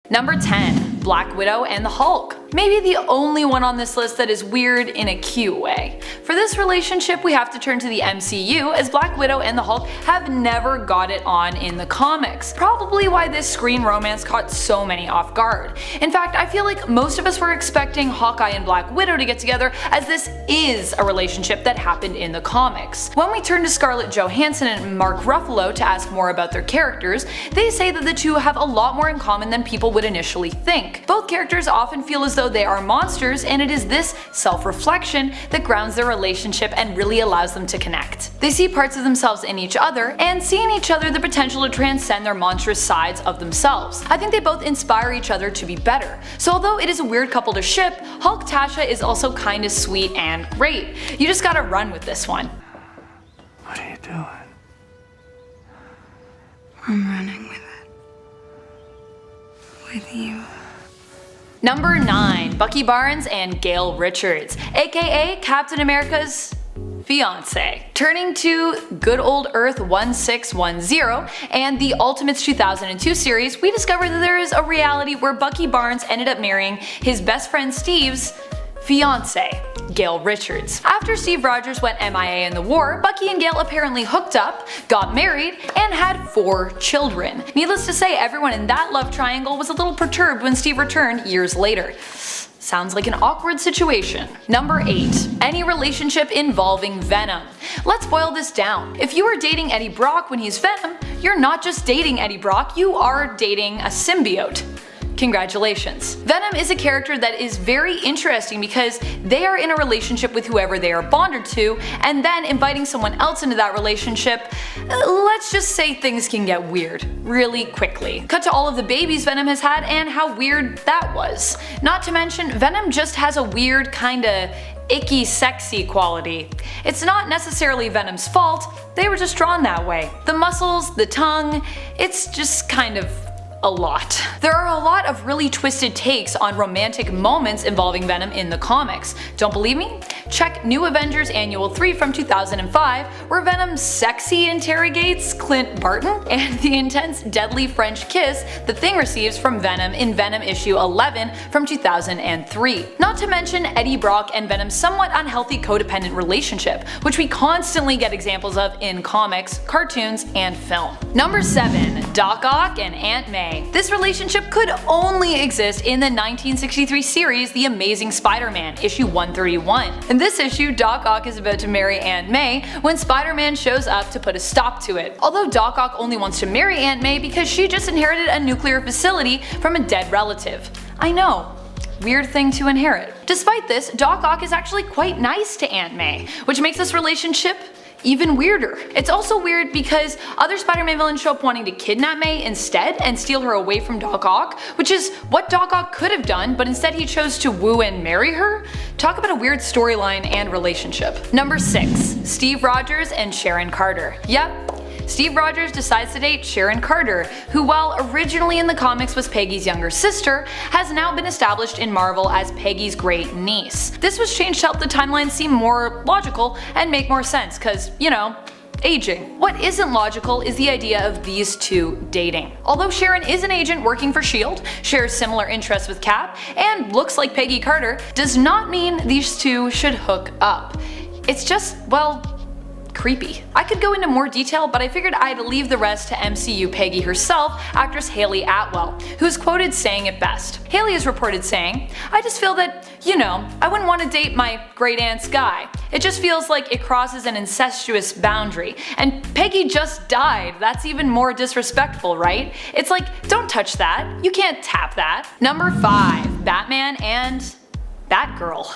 Number 10. Black Widow and the Hulk. Maybe the only one on this list that is weird in a cute way. For this relationship we have to turn to the MCU, as Black Widow and the Hulk have never got it on in the comics. Probably why this screen romance caught so many off guard. In fact, I feel like most of us were expecting Hawkeye and Black Widow to get together, as this is a relationship that happened in the comics. When we turn to Scarlett Johansson and Mark Ruffalo to ask more about their characters, they say that the two have a lot more in common than people would initially think. Both characters often feel as though they are monsters, and it is this self-reflection that grounds their relationship and really allows them to connect. They see parts of themselves in each other, and see in each other the potential to transcend their monstrous sides of themselves. I think they both inspire each other to be better. So although it is a weird couple to ship, Hulk Tasha is also kinda sweet and great. You just gotta run with this one. What are you doing? I'm running with it. With you. Number 9. Bucky Barnes and GAIL Richards, aka Captain America's fiance. Turning to Good Old Earth 1610 and the Ultimates 2002 series, we discover that there is a reality where Bucky Barnes ended up marrying his best friend Steve's fiance, GAIL Richards. After Steve Rogers went MIA in the war, Bucky and GAIL apparently hooked up, got married, and had 4 children. Needless to say, everyone in that love triangle was a little perturbed when Steve returned years later. Sounds like an awkward situation. Number 8. Any relationship involving Venom. Let's boil this down. If you are dating Eddie Brock when he's Venom, you're not just dating Eddie Brock, you are dating a symbiote. Congratulations. Venom is a character that is very interesting because they are in a relationship with whoever they are bonded to, and then inviting someone else into that relationship, let's just say things can get weird really quickly. Cut to all of the babies Venom has had and how weird that was. Not to mention, Venom just has a weird kinda icky sexy quality. It's not necessarily Venom's fault, they were just drawn that way. The muscles, the tongue, it's just kind of a lot. There are a lot of really twisted takes on romantic moments involving Venom in the comics. Don't believe me? Check New Avengers Annual 3 from 2005, where Venom sexy interrogates Clint Barton, and the intense deadly French kiss the Thing receives from Venom in Venom issue 11 from 2003. Not to mention Eddie Brock and Venom's somewhat unhealthy codependent relationship, which we constantly get examples of in comics, cartoons, and film. Number 7. Doc Ock and Aunt May. This relationship could only exist in the 1963 series The Amazing Spider-Man, issue 131. In this issue, Doc Ock is about to marry Aunt May when Spider-Man shows up to put a stop to it. Although Doc Ock only wants to marry Aunt May because she just inherited a nuclear facility from a dead relative. I know. Weird thing to inherit. Despite this, Doc Ock is actually quite nice to Aunt May, which makes this relationship even weirder. It's also weird because other Spider-Man villains show up wanting to kidnap May instead and steal her away from Doc Ock, which is what Doc Ock could have done, but instead he chose to woo and marry her. Talk about a weird storyline and relationship. Number 6. Steve Rogers and Sharon Carter. Yep. Steve Rogers decides to date Sharon Carter, who while originally in the comics was Peggy's younger sister, has now been established in Marvel as Peggy's great niece. This was changed to help the timeline seem more logical and make more sense, cause, you know, aging. What isn't logical is the idea of these two dating. Although Sharon is an agent working for S.H.I.E.L.D., shares similar interests with Cap, and looks like Peggy Carter, does not mean these two should hook up. It's just, well, creepy. I could go into more detail, but I figured I'd leave the rest to MCU Peggy herself, actress Hayley Atwell, who's quoted saying it best. Hayley is reported saying, "I just feel that, you know, I wouldn't want to date my great aunt's guy. It just feels like it crosses an incestuous boundary. And Peggy just died, that's even more disrespectful, right? It's like, don't touch that. You can't tap that." Number 5. Batman and Batgirl.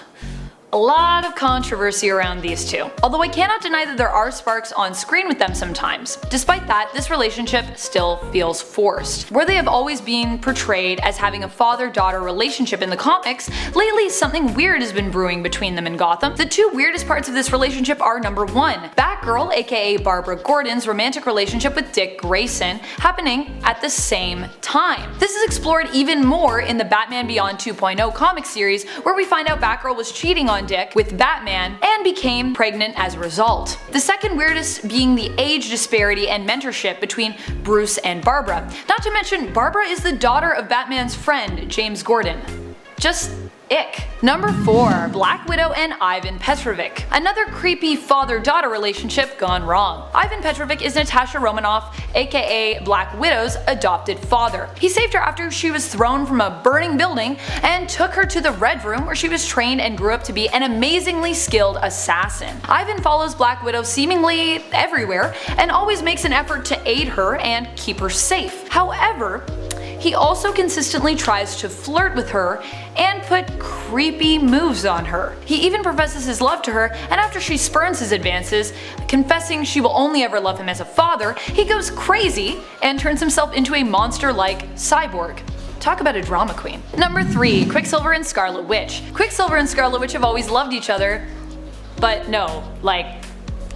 A lot of controversy around these two, although I cannot deny that there are sparks on screen with them sometimes. Despite that, this relationship still feels forced. Where they have always been portrayed as having a father-daughter relationship in the comics, lately something weird has been brewing between them in Gotham. The two weirdest parts of this relationship are number 1, Batgirl aka Barbara Gordon's romantic relationship with Dick Grayson happening at the same time. This is explored even more in the Batman Beyond 2.0 comic series, where we find out Batgirl was cheating on on dick with Batman and became pregnant as a result. The second weirdest being the age disparity and mentorship between Bruce and Barbara. Not to mention, Barbara is the daughter of Batman's friend, James Gordon. Just ick. Number 4. Black Widow and Ivan Petrovich. Another creepy father-daughter relationship gone wrong. Ivan Petrovich is Natasha Romanoff, aka Black Widow's adopted father. He saved her after she was thrown from a burning building and took her to the Red Room, where she was trained and grew up to be an amazingly skilled assassin. Ivan follows Black Widow seemingly everywhere and always makes an effort to aid her and keep her safe. However, he also consistently tries to flirt with her and put creepy moves on her. He even professes his love to her, and after she spurns his advances, confessing she will only ever love him as a father, he goes crazy and turns himself into a monster-like cyborg. Talk about a drama queen. Number 3. Quicksilver and Scarlet Witch. Quicksilver and Scarlet Witch have always loved each other, but no, like,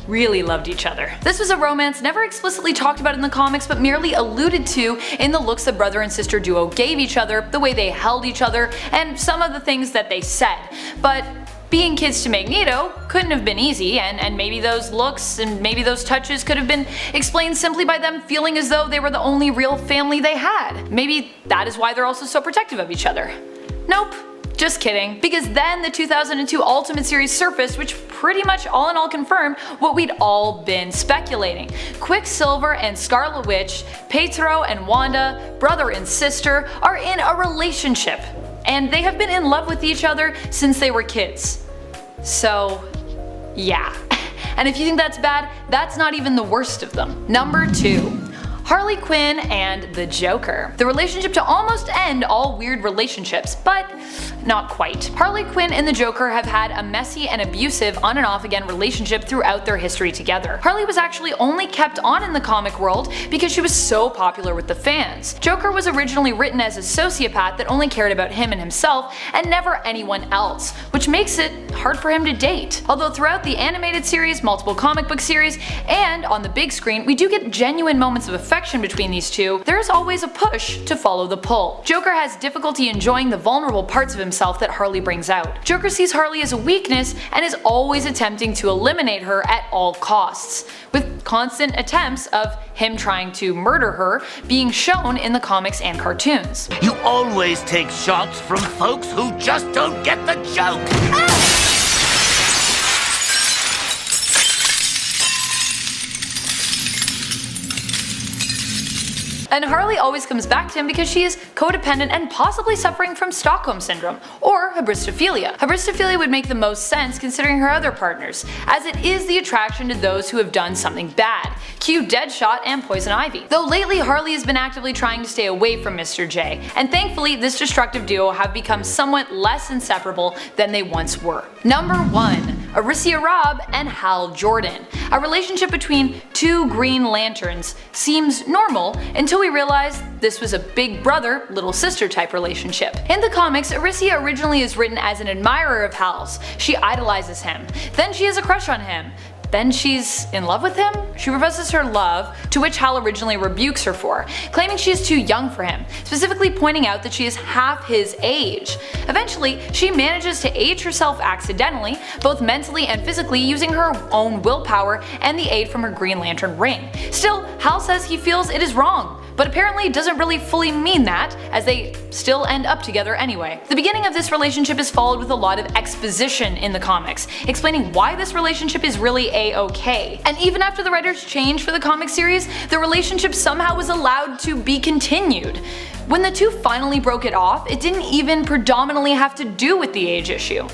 really loved each other. This was a romance never explicitly talked about in the comics, but merely alluded to in the looks the brother and sister duo gave each other, the way they held each other, and some of the things that they said. But being kids to Magneto couldn't have been easy, and maybe those looks and maybe those touches could have been explained simply by them feeling as though they were the only real family they had. Maybe that is why they're also so protective of each other. Nope. Just kidding, because then the 2002 Ultimate Series surfaced, which pretty much all in all confirmed what we'd all been speculating. Quicksilver and Scarlet Witch, Pietro and Wanda, brother and sister, are in a relationship, and they have been in love with each other since they were kids. So, yeah. And if you think that's bad, that's not even the worst of them. Number 2. Harley Quinn and the Joker. The relationship to almost end all weird relationships, but not quite. Harley Quinn and the Joker have had a messy and abusive on and off again relationship throughout their history together. Harley was actually only kept on in the comic world because she was so popular with the fans. Joker was originally written as a sociopath that only cared about him and himself and never anyone else, which makes it hard for him to date. Although throughout the animated series, multiple comic book series, and on the big screen, we do get genuine moments of affection between these two, there is always a push to follow the pull. Joker has difficulty enjoying the vulnerable parts of himself that Harley brings out. Joker sees Harley as a weakness and is always attempting to eliminate her at all costs, with constant attempts of him trying to murder her being shown in the comics and cartoons. You always take shots from folks who just don't get the joke. And Harley always comes back to him because she is codependent and possibly suffering from Stockholm Syndrome, or hybristophilia. Hybristophilia would make the most sense considering her other partners, as it is the attraction to those who have done something bad. Cue Deadshot and Poison Ivy. Though lately Harley has been actively trying to stay away from Mr. J, and thankfully this destructive duo have become somewhat less inseparable than they once were. Number 1. Arisia Robb and Hal Jordan. A relationship between two Green Lanterns seems normal until we realize this was a big brother, little sister type relationship. In the comics, Arisia originally is written as an admirer of Hal's. She idolizes him. Then she has a crush on him. Then she's in love with him? She professes her love, to which Hal originally rebukes her for, claiming she is too young for him, specifically pointing out that she is half his age. Eventually, she manages to age herself accidentally, both mentally and physically, using her own willpower and the aid from her Green Lantern ring. Still, Hal says he feels it is wrong, but apparently doesn't really fully mean that, as they still end up together anyway. The beginning of this relationship is followed with a lot of exposition in the comics, explaining why this relationship is really a-okay. And even after the writers changed for the comic series, the relationship somehow was allowed to be continued. When the two finally broke it off, it didn't even predominantly have to do with the age issue.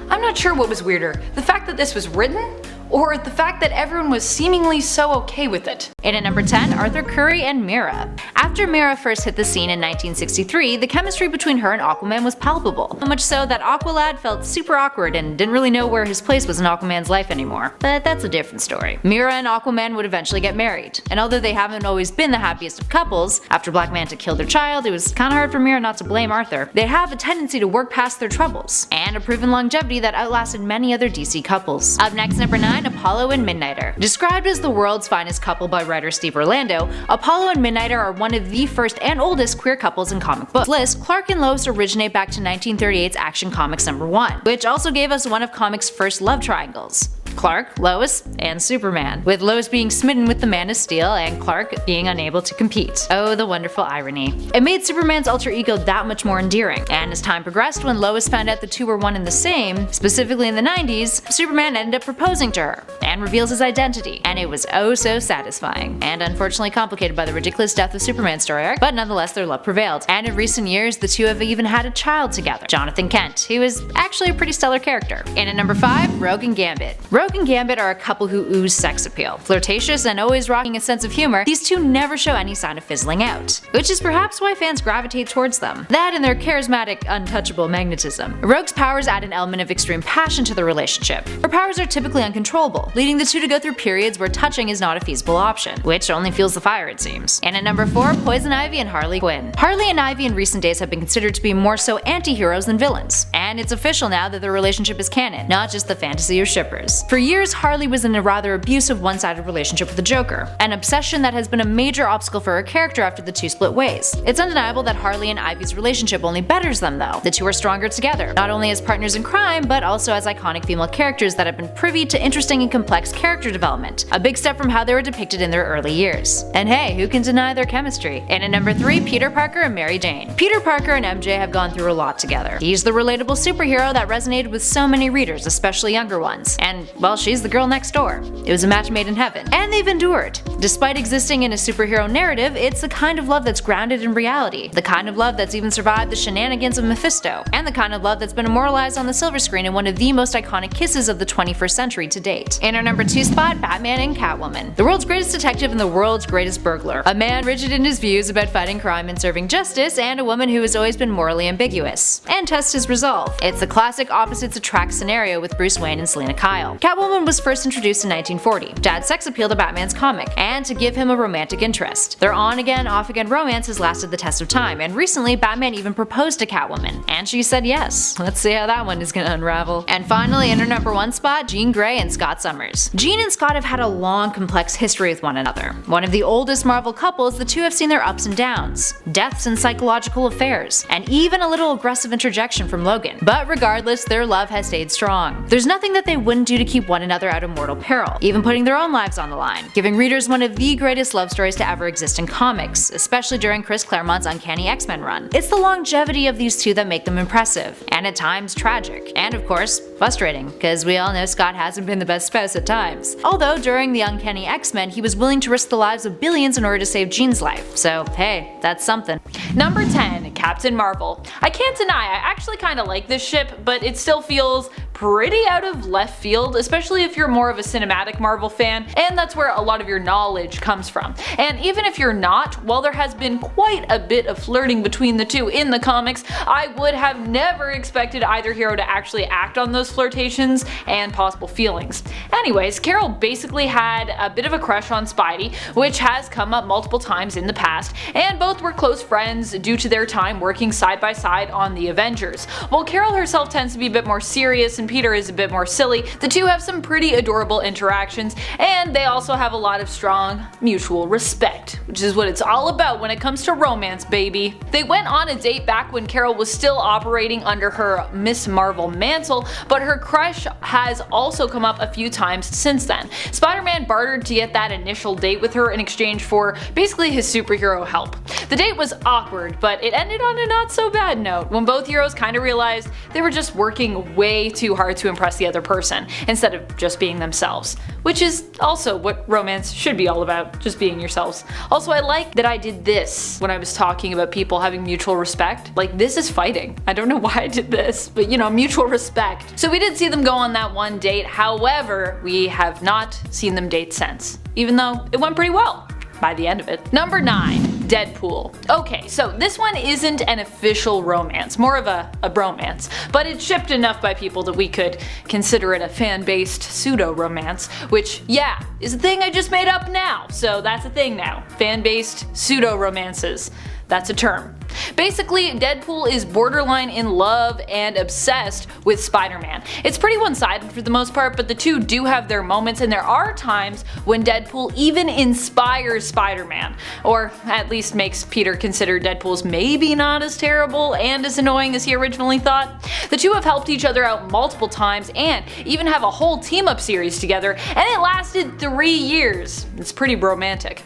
I'm not sure what was weirder, the fact that this was written, or the fact that everyone was seemingly so okay with it. In at number 10, Arthur Curry and MERA. After MERA first hit the scene in 1963, the chemistry between her and Aquaman was palpable. So much so that Aqualad felt super awkward and didn't really know where his place was in Aquaman's life anymore. But that's a different story. MERA and Aquaman would eventually get married, and although they haven't always been the happiest of couples, after Black Manta killed their child, it was kinda hard for MERA not to blame Arthur. They have a tendency to work past their troubles, and a proven longevity that outlasted many other DC couples. Up next, number 9, 9. Apollo and Midnighter. Described as the world's finest couple by writer Steve Orlando, Apollo and Midnighter are one of the first and oldest queer couples in comic books. List, Clark and Lois originate back to 1938's Action Comics #1, which also gave us one of comics' first love triangles. Clark, Lois, and Superman, with Lois being smitten with the Man of Steel and Clark being unable to compete. Oh, the wonderful irony. It made Superman's alter ego that much more endearing, and as time progressed, when Lois found out the two were one and the same, specifically in the 90s, Superman ended up proposing to her, and reveals his identity, and it was oh so satisfying, and unfortunately complicated by the ridiculous death of Superman's story arc, but nonetheless their love prevailed, and in recent years the two have even had a child together, Jonathan Kent, who is actually a pretty stellar character. And at number 5, Rogue and Gambit. Rogue and Gambit are a couple who ooze sex appeal. Flirtatious and always rocking a sense of humor, these two never show any sign of fizzling out, which is perhaps why fans gravitate towards them. That and their charismatic, untouchable magnetism. Rogue's powers add an element of extreme passion to the relationship. Her powers are typically uncontrollable, leading the two to go through periods where touching is not a feasible option, which only fuels the fire it seems. And at number 4, Poison Ivy and Harley Quinn. Harley and Ivy in recent days have been considered to be more so anti-heroes than villains, and it's official now that their relationship is canon, not just the fantasy of shippers. For years, Harley was in a rather abusive one-sided relationship with the Joker, an obsession that has been a major obstacle for her character after the two split ways. It's undeniable that Harley and Ivy's relationship only betters them though. The two are stronger together, not only as partners in crime, but also as iconic female characters that have been privy to interesting and complex character development, a big step from how they were depicted in their early years. And hey, who can deny their chemistry? And at number 3, Peter Parker and Mary Jane. Peter Parker and MJ have gone through a lot together. He's the relatable superhero that resonated with so many readers, especially younger ones, and well, she's the girl next door. It was a match made in heaven. And they've endured. Despite existing in a superhero narrative, it's the kind of love that's grounded in reality, the kind of love that's even survived the shenanigans of Mephisto, and the kind of love that's been immortalized on the silver screen in one of the most iconic kisses of the 21st century to date. In our number 2 spot, Batman and Catwoman. The world's greatest detective and the world's greatest burglar. A man rigid in his views about fighting crime and serving justice, and a woman who has always been morally ambiguous, and tests his resolve. It's the classic opposites attract scenario with Bruce Wayne and Selina Kyle. Catwoman was first introduced in 1940 to add sex appeal to Batman's comic, and to give him a romantic interest. Their on-again, off-again romance has lasted the test of time, and recently Batman even proposed to Catwoman, and she said yes. Let's see how that one is gonna unravel. And finally, in her number 1 spot, Jean Grey and Scott Summers. Jean and Scott have had a long, complex history with one another. One of the oldest Marvel couples, the two have seen their ups and downs, deaths and psychological affairs, and even a little aggressive interjection from Logan. But regardless, their love has stayed strong. There's nothing that they wouldn't do to keep one another out of mortal peril, even putting their own lives on the line, giving readers one of the greatest love stories to ever exist in comics, especially during Chris Claremont's Uncanny X-Men run. It's the longevity of these two that make them impressive, and at times tragic, and of course, frustrating, because we all know Scott hasn't been the best spouse at times. Although during the Uncanny X-Men, he was willing to risk the lives of billions in order to save Jean's life, so hey, that's something. Number 10, Captain Marvel. I can't deny, I actually kinda like this ship, but it still feels pretty out of left field, especially if you're more of a cinematic Marvel fan, and that's where a lot of your knowledge comes from. And even if you're not, while there has been quite a bit of flirting between the two in the comics, I would have never expected either hero to actually act on those flirtations and possible feelings. Anyways, Carol basically had a bit of a crush on Spidey, which has come up multiple times in the past, and both were close friends due to their time working side by side on the Avengers. While Carol herself tends to be a bit more serious and Peter is a bit more silly, the two have some pretty adorable interactions, and they also have a lot of strong mutual respect, which is what it's all about when it comes to romance, baby. They went on a date back when Carol was still operating under her Miss Marvel mantle, but her crush has also come up a few times since then. Spider-Man bartered to get that initial date with her in exchange for basically his superhero help. The date was awkward, but it ended on a not so bad note when both heroes kinda realized they were just working way too hard to impress the other person, instead of just being themselves. Which is also what romance should be all about, just being yourselves. Also, I like that I did this when I was talking about people having mutual respect. Like, this is fighting. I don't know why I did this, but you know, mutual respect. So we did see them go on that one date, however, we have not seen them date since, even though it went pretty well by the end of it. Number 9, Deadpool. Okay, so this one isn't an official romance, more of a bromance, but it's shipped enough by people that we could consider it a fan-based pseudo-romance, which, yeah, is a thing I just made up now, so that's a thing now. Fan-based pseudo-romances. That's a term. Basically, Deadpool is borderline in love and obsessed with Spider-Man. It's pretty one-sided for the most part, but the two do have their moments, and there are times when Deadpool even inspires Spider-Man, or at least makes Peter consider Deadpool's maybe not as terrible and as annoying as he originally thought. The two have helped each other out multiple times and even have a whole team-up series together, and it lasted 3 years. It's pretty romantic.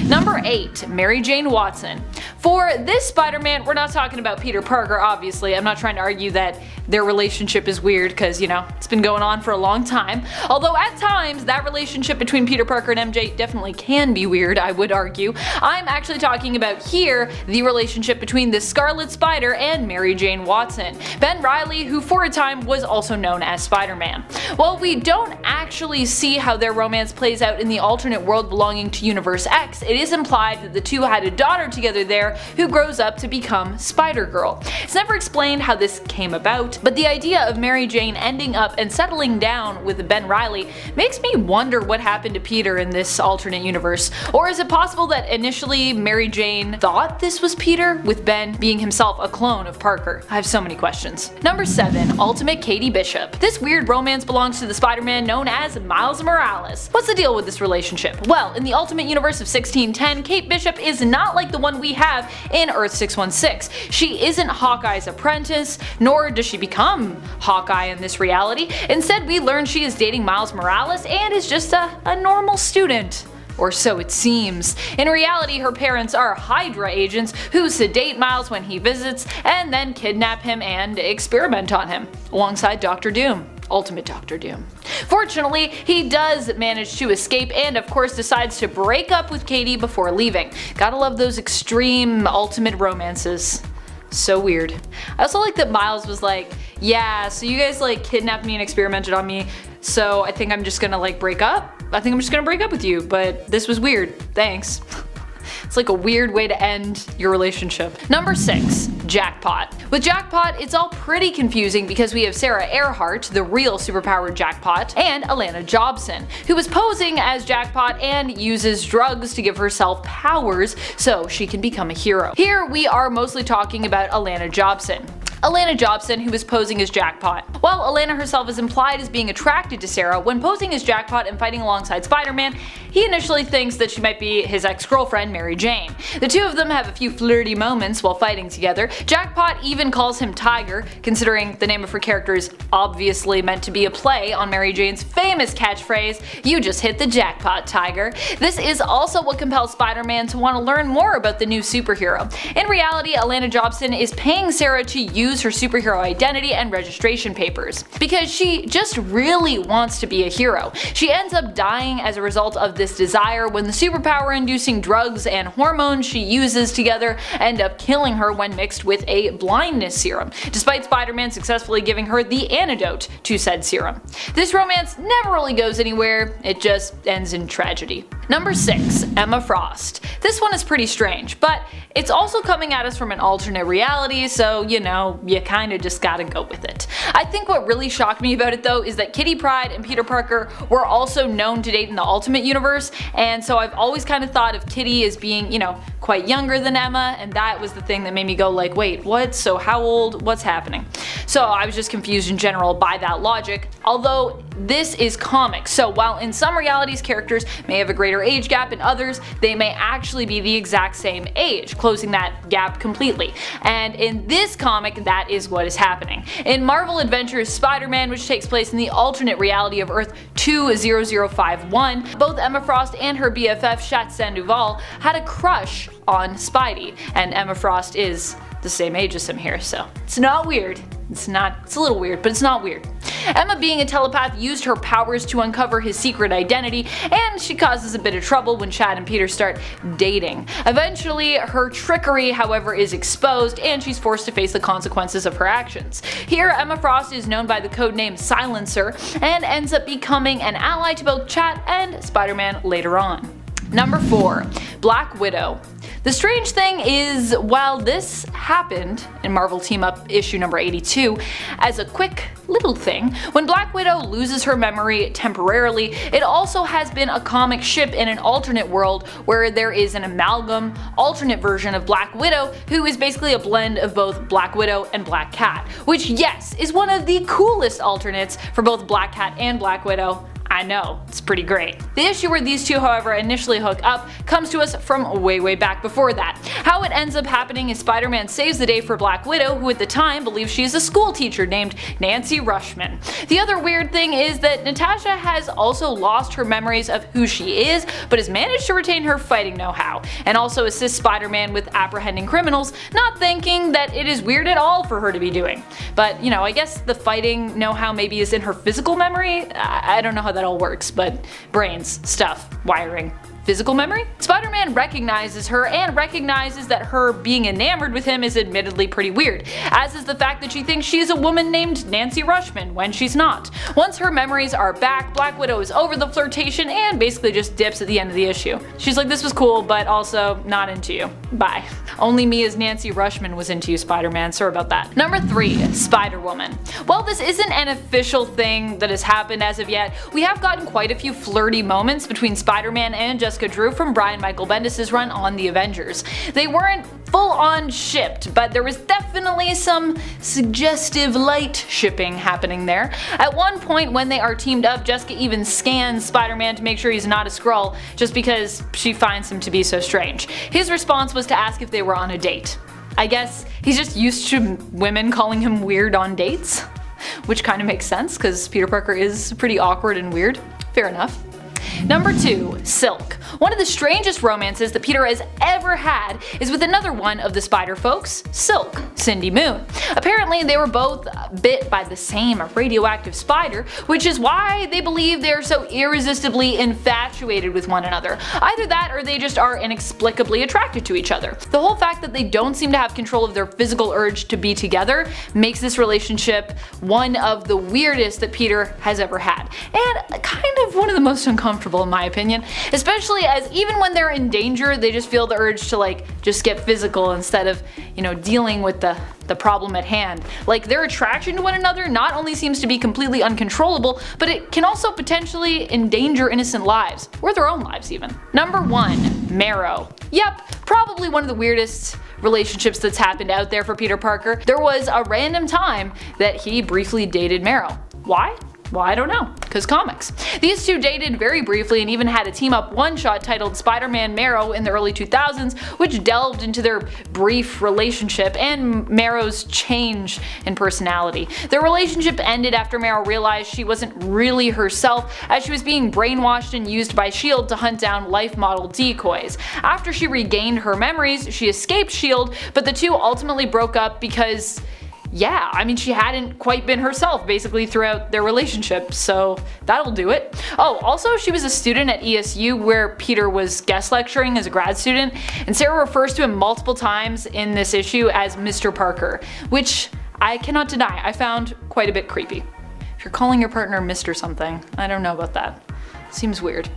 Number 8. Mary Jane Watson. For this Spider-Man, we're not talking about Peter Parker, obviously. I'm not trying to argue that their relationship is weird because, you know, it's been going on for a long time. Although at times, that relationship between Peter Parker and MJ definitely can be weird, I would argue. I'm actually talking about here the relationship between the Scarlet Spider and Mary Jane Watson, Ben Reilly, who for a time was also known as Spider-Man. While we don't actually see how their romance plays out in the alternate world belonging to Universe X, it is implied that the two had a daughter together there who grows up to become Spider-Girl. It's never explained how this came about, but the idea of Mary Jane ending up and settling down with Ben Reilly makes me wonder what happened to Peter in this alternate universe. Or is it possible that initially Mary Jane thought this was Peter, with Ben being himself a clone of Parker? I have so many questions. Number 7. Ultimate Katie Bishop. This weird romance belongs to the Spider-Man known as Miles Morales. What's the deal with this relationship? Well, in the Ultimate Universe of 1610, Kate Bishop is not like the one we have in Earth 616. She isn't Hawkeye's apprentice, nor does she become Hawkeye in this reality. Instead, we learn she is dating Miles Morales and is just a normal student. Or so it seems. In reality, her parents are Hydra agents who sedate Miles when he visits and then kidnap him and experiment on him, alongside Dr. Doom. Ultimate Dr. Doom. Fortunately, he does manage to escape and of course decides to break up with Katie before leaving. Gotta love those extreme ultimate romances. So weird. I also like that Miles was like, yeah, so you guys like kidnapped me and experimented on me, so I think I'm just gonna like break up? I think I'm just gonna break up with you, but this was weird. Thanks. It's like a weird way to end your relationship. Number 6. Jackpot. With Jackpot, it's all pretty confusing because we have Sarah Earhart, the real superpowered Jackpot, and Alana Jobson, who is posing as Jackpot and uses drugs to give herself powers so she can become a hero. Here we are mostly talking about Alana Jobson. Alana Jobson, who is posing as Jackpot. While Alana herself is implied as being attracted to Sarah, when posing as Jackpot and fighting alongside Spider-Man, he initially thinks that she might be his ex-girlfriend Mary Jane. The two of them have a few flirty moments while fighting together. Jackpot even calls him Tiger, considering the name of her character is obviously meant to be a play on Mary Jane's famous catchphrase, "You just hit the jackpot, Tiger." This is also what compels Spider-Man to want to learn more about the new superhero. In reality, Alana Jobson is paying Sarah to use her superhero identity and registration papers, because she just really wants to be a hero. She ends up dying as a result of this desire when the superpower-inducing drugs and hormones she uses together end up killing her when mixed with a blindness serum, despite Spider-Man successfully giving her the antidote to said serum. This romance never really goes anywhere, it just ends in tragedy. Number 6. Emma Frost. This one is pretty strange, but it's also coming at us from an alternate reality, so you know, you kinda just gotta go with it. I think what really shocked me about it though is that Kitty Pryde and Peter Parker were also known to date in the Ultimate Universe, and so I've always kind of thought of Kitty as being, you know, quite younger than Emma, and that was the thing that made me go like, wait, what? So how old? What's happening? So I was just confused in general by that logic, although this is comics, so while in some realities characters may have a greater age gap, in others they may actually be the exact same age, closing that gap completely. And in this comic, that is what is happening. In Marvel Adventures Spider-Man, which takes place in the alternate reality of Earth 20051, both Emma Frost and her BFF Shat Sandoval had a crush on Spidey, and Emma Frost is the same age as him here, so it's not weird. It's a little weird, but it's not weird. Emma, being a telepath, used her powers to uncover his secret identity, and she causes a bit of trouble when Chad and Peter start dating. Eventually, her trickery, however, is exposed, and she's forced to face the consequences of her actions. Here, Emma Frost is known by the codename Silencer, and ends up becoming an ally to both Chad and Spider-Man later on. Number 4. Black Widow. The strange thing is, while this happened in Marvel Team Up issue number 82 as a quick little thing, when Black Widow loses her memory temporarily, it also has been a comic ship in an alternate world where there is an amalgam alternate version of Black Widow who is basically a blend of both Black Widow and Black Cat, which, yes, is one of the coolest alternates for both Black Cat and Black Widow. I know, it's pretty great. The issue where these two, however, initially hook up comes to us from way back before that. How it ends up happening is Spider-Man saves the day for Black Widow, who at the time believes she is a school teacher named Nancy Rushman. The other weird thing is that Natasha has also lost her memories of who she is, but has managed to retain her fighting know-how, and also assists Spider-Man with apprehending criminals, not thinking that it is weird at all for her to be doing. But, you know, I guess the fighting know-how maybe is in her physical memory? I don't know how that all works, but brains, stuff, wiring. Physical memory? Spider-Man recognizes her and recognizes that her being enamored with him is admittedly pretty weird, as is the fact that she thinks she is a woman named Nancy Rushman when she's not. Once her memories are back, Black Widow is over the flirtation and basically just dips at the end of the issue. She's like, this was cool, but also not into you. Bye. Only me as Nancy Rushman was into you, Spider-Man, sorry about that. Number 3. Spider-Woman. While this isn't an official thing that has happened as of yet, we have gotten quite a few flirty moments between Spider-Man and Jessica Drew from Brian Michael Bendis' run on the Avengers. They weren't full-on shipped, but there was definitely some suggestive light shipping happening there. At one point when they are teamed up, Jessica even scans Spider-Man to make sure he's not a Skrull, just because she finds him to be so strange. His response was to ask if they were on a date. I guess he's just used to women calling him weird on dates, which kind of makes sense because Peter Parker is pretty awkward and weird. Fair enough. Number 2. Silk. One of the strangest romances that Peter has ever had is with another one of the Spider folks, Silk, Cindy Moon. Apparently they were both bit by the same radioactive spider, which is why they believe they are so irresistibly infatuated with one another. Either that or they just are inexplicably attracted to each other. The whole fact that they don't seem to have control of their physical urge to be together makes this relationship one of the weirdest that Peter has ever had, and kind of one of the most uncomfortable in my opinion, especially as even when they're in danger they just feel the urge to just get physical instead of, dealing with the problem at hand. Like, their attraction to one another not only seems to be completely uncontrollable, but it can also potentially endanger innocent lives, or their own lives even. Number 1. MERA. Yep, probably one of the weirdest relationships that's happened out there for Peter Parker. There was a random time that he briefly dated MERA. Why? Well, I don't know, cause comics. These two dated very briefly and even had a team-up one-shot titled Spider-Man MERA in the early 2000s, which delved into their brief relationship and MERA's change in personality. Their relationship ended after MERA realized she wasn't really herself, as she was being brainwashed and used by S.H.I.E.L.D. to hunt down life model decoys. After she regained her memories, she escaped S.H.I.E.L.D., but the two ultimately broke up because she hadn't quite been herself basically throughout their relationship, so that'll do it. Oh, also she was a student at ESU where Peter was guest lecturing as a grad student, and Sarah refers to him multiple times in this issue as Mr. Parker, which I cannot deny I found quite a bit creepy. If you're calling your partner Mr. something, I don't know about that. Seems weird.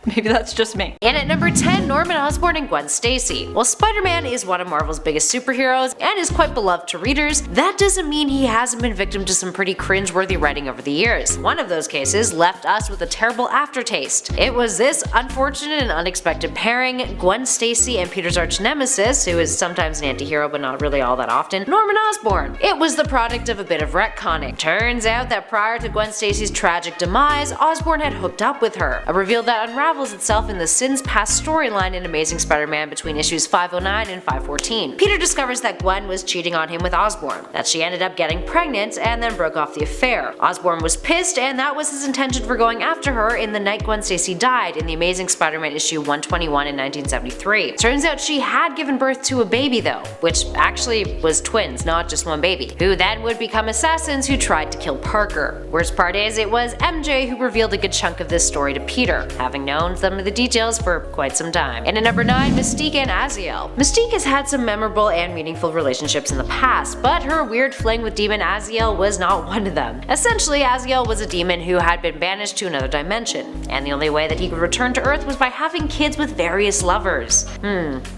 Maybe that's just me. And at number 10, Norman Osborn and Gwen Stacy. While Spider-Man is one of Marvel's biggest superheroes and is quite beloved to readers, that doesn't mean he hasn't been victim to some pretty cringe-worthy writing over the years. One of those cases left us with a terrible aftertaste. It was this unfortunate and unexpected pairing, Gwen Stacy and Peter's arch-nemesis, who is sometimes an anti-hero but not really all that often, Norman Osborn. It was the product of a bit of retconning. Turns out that prior to Gwen Stacy's tragic demise, Osborn had hooked up with her, a reveal that unravels itself in the Sins Past storyline in Amazing Spider-Man between issues 509 and 514. Peter discovers that Gwen was cheating on him with Osborn, that she ended up getting pregnant and then broke off the affair. Osborn was pissed, and that was his intention for going after her in the night Gwen Stacy died in the Amazing Spider-Man issue 121 in 1973. Turns out she had given birth to a baby though, which actually was twins, not just one baby, who then would become assassins who tried to kill Parker. Worst part is, it was MJ who revealed a good chunk of this story story to Peter, having known some of the details for quite some time. And at number 9, Mystique and Azazel. Mystique has had some memorable and meaningful relationships in the past, but her weird fling with demon Azazel was not one of them. Essentially, Azazel was a demon who had been banished to another dimension, and the only way that he could return to Earth was by having kids with various lovers.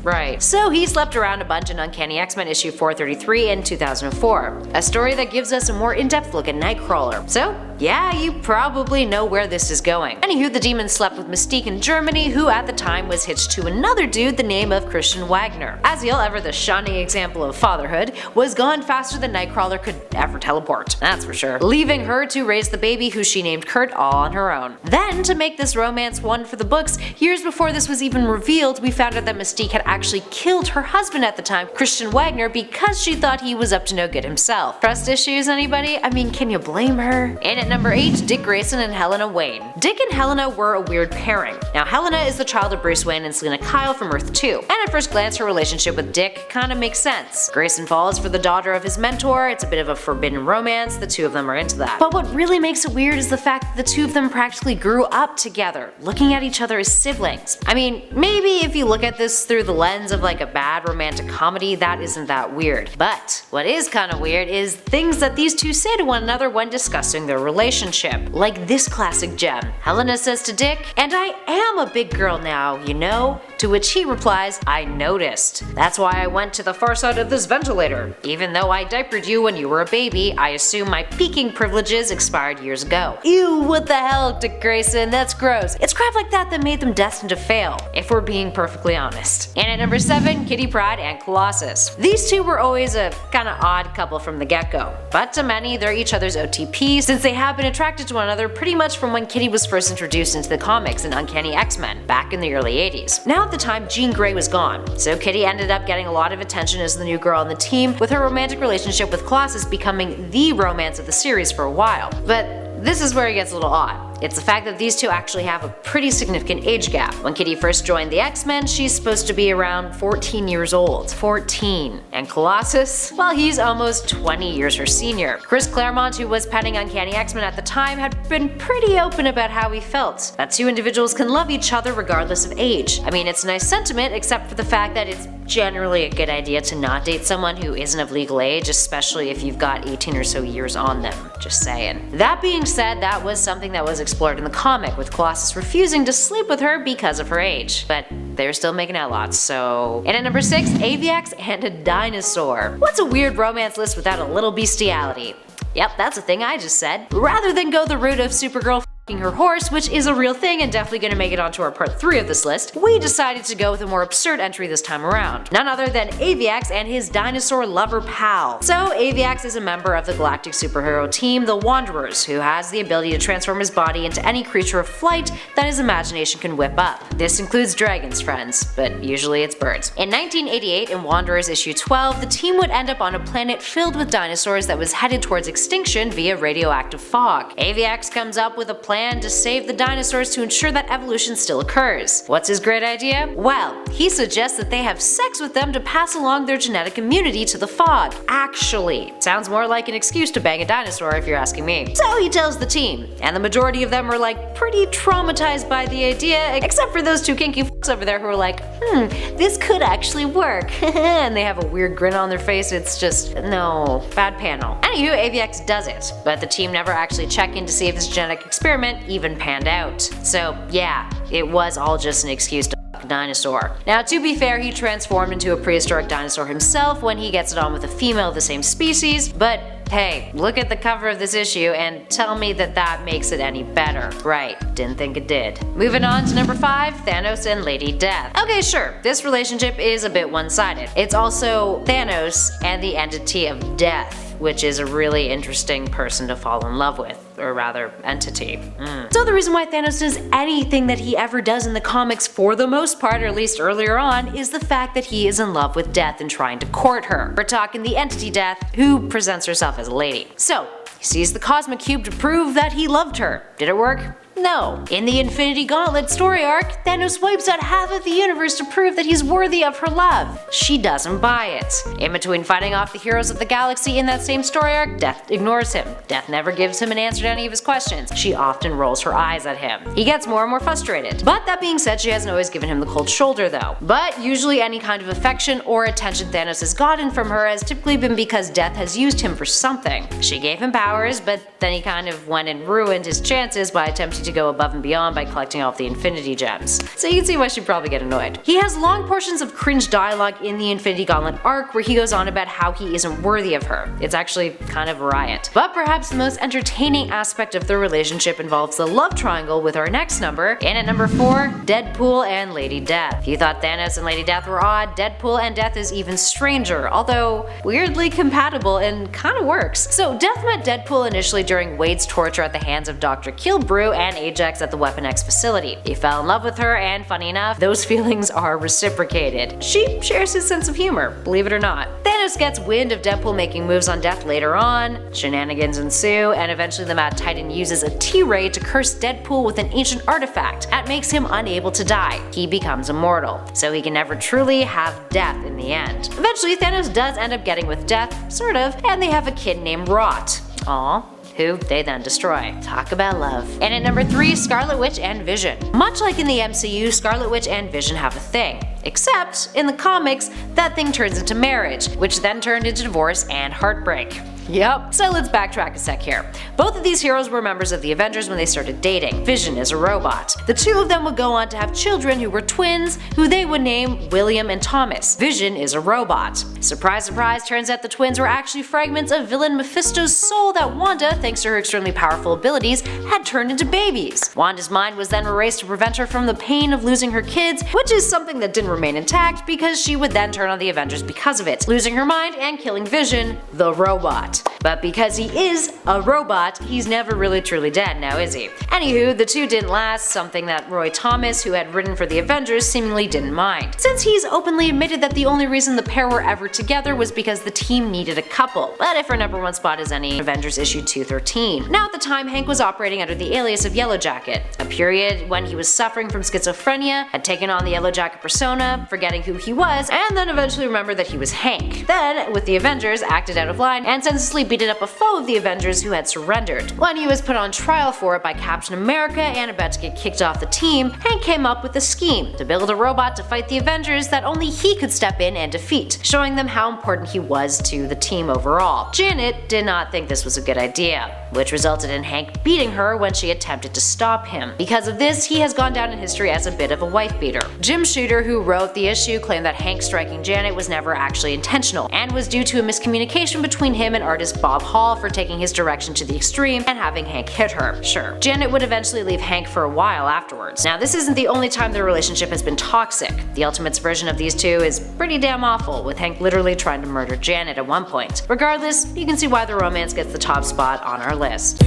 Right. So he slept around a bunch in Uncanny X-Men issue 433 in 2004, a story that gives us a more in-depth look at Nightcrawler. So yeah, you probably know where this is going. Anywho, the demon slept with Mystique in Germany, who at the time was hitched to another dude the name of Christian Wagner. Azazel, ever the shining example of fatherhood, was gone faster than Nightcrawler could ever teleport, that's for sure, leaving her to raise the baby, who she named Kurt, all on her own. Then, to make this romance one for the books, years before this was even revealed, we found out that Mystique had actually killed her husband at the time, Christian Wagner, because she thought he was up to no good himself. Trust issues, anybody? I mean, can you blame her? And at number 8, Dick Grayson and Helena Wayne. Dick and Helena were a weird pairing. Now, Helena is the child of Bruce Wayne and Selena Kyle from Earth 2, and at first glance her relationship with Dick kinda makes sense. Grayson falls for the daughter of his mentor, it's a bit of a forbidden romance, the two of them are into that. But what really makes it weird is the fact that the two of them practically grew up together, looking at each other as siblings. I mean, maybe if you look at this through the lens of like a bad romantic comedy, that isn't that weird. But what is kinda weird is things that these two say to one another when discussing their relationship. Like this classic gem. Helena says to Dick, "And I am a big girl now, you know?" To which he replies, "I noticed. That's why I went to the far side of this ventilator. Even though I diapered you when you were a baby, I assume my peaking privileges expired years ago." Ew, what the hell, Dick Grayson, that's gross. It's crap like that that made them destined to fail, if we're being perfectly honest. And at number 7, Kitty Pryde and Colossus. These two were always a kinda odd couple from the get-go, but to many they're each other's OTP, since they have been attracted to one another pretty much from when Kitty was first introduced into the comics in Uncanny X-Men, back in the early 80s. Now at the time, Jean Grey was gone, so Kitty ended up getting a lot of attention as the new girl on the team, with her romantic relationship with Colossus becoming the romance of the series for a while. But this is where it gets a little odd. It's the fact that these two actually have a pretty significant age gap. When Kitty first joined the X-Men, she's supposed to be around 14 years old. 14. And Colossus? Well, he's almost 20 years her senior. Chris Claremont, who was penning Uncanny X-Men at the time, had been pretty open about how he felt. That two individuals can love each other regardless of age. I mean, it's a nice sentiment, except for the fact that it's generally a good idea to not date someone who isn't of legal age, especially if you've got 18 or so years on them. Just saying. That being said, that was something that was explored in the comic, with Colossus refusing to sleep with her because of her age. But they're still making out lots, so... And at number 6, AVIX and a dinosaur. What's a weird romance list without a little bestiality? Yep, that's a thing I just said. Rather than go the route of Supergirl her horse, which is a real thing and definitely gonna make it onto our part 3 of this list, we decided to go with a more absurd entry this time around. None other than AVIX and his dinosaur lover pal. So AVIX is a member of the galactic superhero team, the Wanderers, who has the ability to transform his body into any creature of flight that his imagination can whip up. This includes dragons, friends, but usually it's birds. In 1988, in Wanderers issue 12, the team would end up on a planet filled with dinosaurs that was headed towards extinction via radioactive fog. AVIX comes up with a plan to save the dinosaurs to ensure that evolution still occurs. What's his great idea? Well, he suggests that they have sex with them to pass along their genetic immunity to the fog. Actually, sounds more like an excuse to bang a dinosaur if you're asking me. So he tells the team, and the majority of them are like pretty traumatized by the idea, except for those two kinky f***s over there who are like, this could actually work. And they have a weird grin on their face. It's just, no, bad panel. Anywho, AVX does it, but the team never actually check in to see if this genetic experiment even panned out. So yeah, it was all just an excuse to fuck a dinosaur. Now to be fair, he transformed into a prehistoric dinosaur himself when he gets it on with a female of the same species, but hey, look at the cover of this issue and tell me that that makes it any better. Right, didn't think it did. Moving on to number 5, Thanos and Lady Death. Okay, sure, this relationship is a bit one-sided. It's also Thanos and the entity of death, which is a really interesting person to fall in love with, or rather, entity. So the reason why Thanos does anything that he ever does in the comics for the most part, or at least earlier on, is the fact that he is in love with Death and trying to court her. We're talking the entity Death, who presents herself as a lady. So, he sees the Cosmic Cube to prove that he loved her. Did it work? No. In the Infinity Gauntlet story arc, Thanos wipes out half of the universe to prove that he's worthy of her love. She doesn't buy it. In between fighting off the heroes of the galaxy in that same story arc, Death ignores him. Death never gives him an answer to any of his questions. She often rolls her eyes at him. He gets more and more frustrated. But that being said, she hasn't always given him the cold shoulder though. But usually any kind of affection or attention Thanos has gotten from her has typically been because Death has used him for something. She gave him powers, but then he kind of went and ruined his chances by attempting to go above and beyond by collecting all of the Infinity Gems. So you can see why she'd probably get annoyed. He has long portions of cringe dialogue in the Infinity Gauntlet arc where he goes on about how he isn't worthy of her. It's actually kind of a riot. But perhaps the most entertaining aspect of their relationship involves the love triangle with our next number. And at number 4, Deadpool and Lady Death. If you thought Thanos and Lady Death were odd, Deadpool and Death is even stranger, although weirdly compatible and kinda works. So Death met Deadpool initially during Wade's torture at the hands of Dr. Killbrew and Ajax at the Weapon X facility. He fell in love with her, and funny enough, those feelings are reciprocated. She shares his sense of humor, believe it or not. Thanos gets wind of Deadpool making moves on Death later on, shenanigans ensue, and eventually the Mad Titan uses a T-Ray to curse Deadpool with an ancient artifact that makes him unable to die. He becomes immortal, so he can never truly have death in the end. Eventually, Thanos does end up getting with Death, sort of, and they have a kid named Rot. Aww. Who they then destroy. Talk about love. And at number 3, Scarlet Witch and Vision. Much like in the MCU, Scarlet Witch and Vision have a thing. Except, in the comics, that thing turns into marriage, which then turned into divorce and heartbreak. Yep. So let's backtrack a sec here. Both of these heroes were members of the Avengers when they started dating. Vision is a robot. The two of them would go on to have children who were twins, who they would name William and Thomas. Vision is a robot. Surprise surprise, turns out the twins were actually fragments of villain Mephisto's soul that Wanda, thanks to her extremely powerful abilities, had turned into babies. Wanda's mind was then erased to prevent her from the pain of losing her kids, which is something that didn't remain intact because she would then turn on the Avengers because of it, losing her mind and killing Vision, the robot. But because he is a robot, he's never really truly dead now, is he? Anywho, the two didn't last, something that Roy Thomas, who had written for the Avengers, seemingly didn't mind, since he's openly admitted that the only reason the pair were ever together was because the team needed a couple. But if our number 1 spot is any, Avengers issue 213. Now at the time, Hank was operating under the alias of Yellow Jacket, a period when he was suffering from schizophrenia, had taken on the Yellow Jacket persona, forgetting who he was, and then eventually remembered that he was Hank. Then, with the Avengers, acted out of line and senselessly beat up a foe of the Avengers who had surrendered. When he was put on trial for it by Captain America and about to get kicked off the team, Hank came up with a scheme to build a robot to fight the Avengers that only he could step in and defeat, showing them how important he was to the team overall. Janet did not think this was a good idea, which resulted in Hank beating her when she attempted to stop him. Because of this, he has gone down in history as a bit of a wife beater. Jim Shooter, who wrote the issue, claimed that Hank striking Janet was never actually intentional, and was due to a miscommunication between him and artist Bob Hall for taking his direction to the extreme and having Hank hit her. Sure, Janet would eventually leave Hank for a while afterwards. Now this isn't the only time their relationship has been toxic. The Ultimates version of these two is pretty damn awful, with Hank literally trying to murder Janet at one point. Regardless, you can see why the romance gets the top spot on our list.